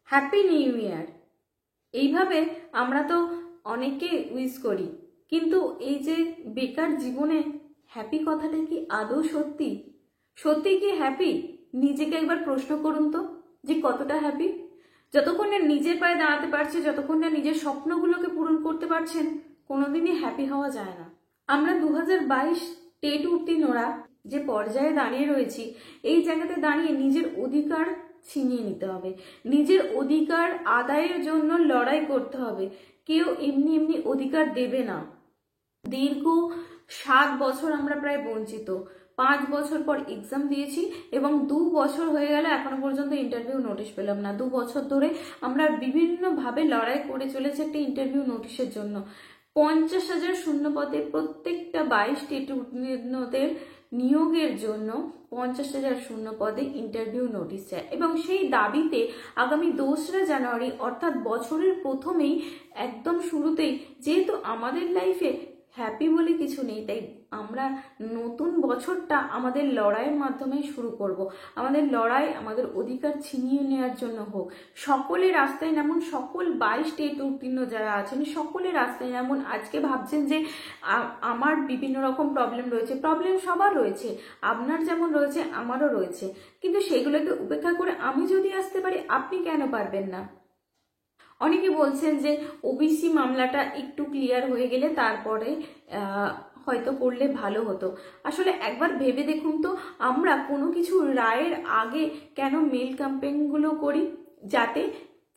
Happy new year. এইভাবে আমরা তো অনেককে উইশ করি, কিন্তু এই যে বেকার জীবনে হ্যাপি কথাটা কি আদৌ সত্যি? সত্যি কি হ্যাপি? নিজেকে একবার প্রশ্ন করুন তো যে কতটা হ্যাপি। যতক্ষণ না নিজের পায়ে দাঁড়াতে পারছে, যতক্ষণ না নিজের স্বপ্নগুলোকে পূরণ করতে পারছেন, কোনোদিনই হ্যাপি হওয়া যায় না। আমরা 2022 টেট উত্তীর্ণরা যে পর্যায়ে দাঁড়িয়ে রয়েছি, এই জায়গাতে দাঁড়িয়ে নিজের অধিকার ছিনিয়ে নিতে হবে, নিজের অধিকার আদায়ের জন্য লড়াই করতে হবে। কেউ এমনি এমনি অধিকার দেবে না। দীর্ঘ 7 বছর আমরা প্রায় বঞ্চিত। 5 বছর পর এক্সাম দিয়েছি এবং 2 বছর হয়ে গেল এখনো পর্যন্ত ইন্টারভিউ নোটিশ পেলাম না। 2 বছর ধরে আমরা বিভিন্নভাবে লড়াই করে চলেছি একটা ইন্টারভিউ নোটিশের জন্য। 50,000 শূন্য পদে প্রত্যেকটা 22 টেট উত্তীর্ণদের নিয়োগের জন্য 50,000 শূন্য পদে ইন্টারভিউ নোটিশ চায় এবং সেই দাবিতে আগামী 2রা জানুয়ারি অর্থাৎ বছরের প্রথমেই একদম শুরুতেই, যেহেতু আমাদের লাইফে হ্যাপি বলে কিছু নেই, তাই আমরা নতুন বছরটা আমাদের লড়াইয়ের মাধ্যমে শুরু করব। আমাদের লড়াই আমাদের অধিকার ছিনিয়ে নেওয়ার জন্য হোক। সকলে রাস্তায় নামুন, সকল 22 টেট উত্তীর্ণ যারা আছেন সকলে রাস্তায় নামুন। আজকে ভাবছেন যে আমার বিভিন্ন রকম প্রবলেম রয়েছে, প্রবলেম সবার রয়েছে, আপনার যেমন রয়েছে আমারও রয়েছে, কিন্তু সেগুলোকে উপেক্ষা করে আমি যদি আসতে পারি, আপনি কেন পারবেন না? অনেকে বলছেন যে ওবিসি মামলাটা একটু ক্লিয়ার হয়ে গেলে তারপরে হয়তো করলে ভালো হতো। আসলে একবার ভেবে দেখুন তো, আমরা কোনো কিছু রায়ের আগে কেন মেল ক্যাম্পেইনগুলো করি? যাতে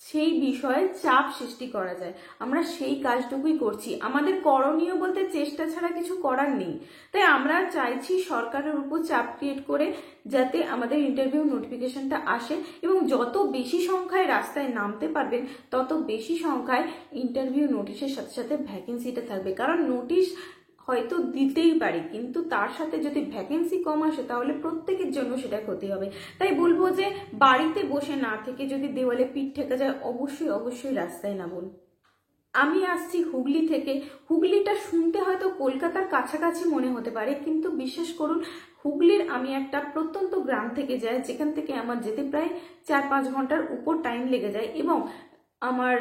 সেই বিষয়ে চাপ সৃষ্টি করা যায়। আমরা সেই কাজটুকুই করছি। আমাদের করণীয় বলতে চেষ্টা ছাড়া কিছু করার নেই। তাই আমরা চাইছি সরকারের উপর চাপ ক্রিয়েট করে যাতে আমাদের ইন্টারভিউ নোটিফিকেশনটা আসে এবং যত বেশি সংখ্যায় রাস্তায় নামতে পারবেন তত বেশি সংখ্যায় ইন্টারভিউ নোটিশের সাথে সাথে ভ্যাকেন্সিটা থাকবে। কারণ নোটিশ হয়তো দিতেই পারি, কিন্তু তার সাথে যদি ভ্যাকেন্সি কম আসে তাহলে প্রত্যেকের জন্য সেটা ক্ষতি হবে। তাই বলবো যে বাড়িতে বসে না থেকে যদি দেওয়ালে পিঠ ঠেকা যায়, অবশ্যই অবশ্যই রাস্তায় নামুন। আমি আসছি হুগলি থেকে। হুগলিটা শুনতে হয়তো কলকাতার কাছাকাছি মনে হতে পারে, কিন্তু বিশ্বাস করুন হুগলির আমি একটা প্রত্যন্ত গ্রাম থেকে যাই, যেখান থেকে আমার যেতে প্রায় 4-5 ঘন্টার উপর টাইম লেগে যায় এবং আমার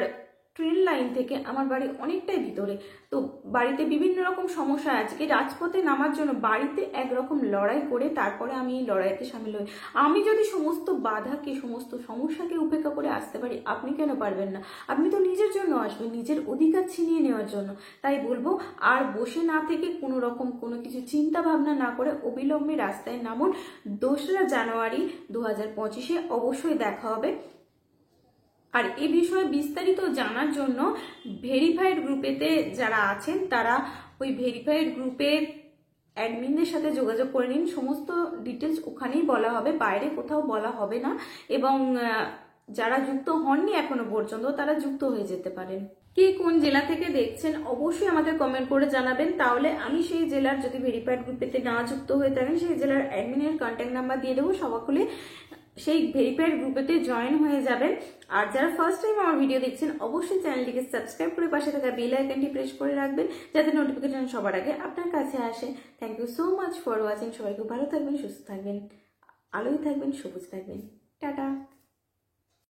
ট্রেন লাইন থেকে আমার বাড়ি অনেকটাই ভিতরে। তো বাড়িতে বিভিন্ন রকম সমস্যা, আজকে রাজপথে নামার জন্য বাড়িতে একরকম লড়াই করে তারপরে আমি এই লড়াইতে সামিল হই। আমি যদি সমস্ত বাধাকে, সমস্ত সমস্যাকে উপেক্ষা করে আসতে পারি, আপনি কেন পারবেন না? আপনি তো নিজের জন্য আসবেন, নিজের অধিকার ছিনিয়ে নেওয়ার জন্য। তাই বলবো আর বসে না থেকে কোনো রকম কোনো কিছু চিন্তা ভাবনা না করে অবিলম্বে রাস্তায় নামুন। 2রা জানুয়ারি 2025-এ অবশ্যই দেখা হবে। আর এ বিষয়ে বিস্তারিত জানার জন্য ভেরিফাইড গ্রুপেতে যারা আছেন তারা ওই ভেরিফাইড গ্রুপের অ্যাডমিনদের সাথে যোগাযোগ করে নিন। সমস্ত ডিটেলস ওখানেই বলা হবে, বাইরে কোথাও বলা হবে না। এবং যারা যুক্ত হননি এখনো পর্যন্ত তারা যুক্ত হয়ে যেতে পারেন। কে কোন জেলা থেকে দেখছেন অবশ্যই আমাদের কমেন্ট করে জানাবেন, তাহলে আমি সেই জেলার, যদি ভেরিফাইড গ্রুপেতে না যুক্ত হয়ে থাকেন, সেই জেলার অ্যাডমিনের কন্ট্যাক্ট নাম্বার দিয়ে দেবো। সকলে সেই ভেরিফাইড গ্রুপেতে জয়েন হয়ে যাবেন। আর যারা ফার্স্ট টাইম আমার ভিডিও দেখছেন অবশ্যই চ্যানেলটিকে সাবস্ক্রাইব করে পাশে থাকা বেল আইকনটি প্রেস করে রাখবেন, যাতে নোটিফিকেশন সবার আগে আপনার কাছে আসে। Thank you so much for watching. সবাই খুব ভালো থাকবেন, সুস্থ থাকবেন, আলোয় থাকবেন, সবুজ থাকবেন। টাটা।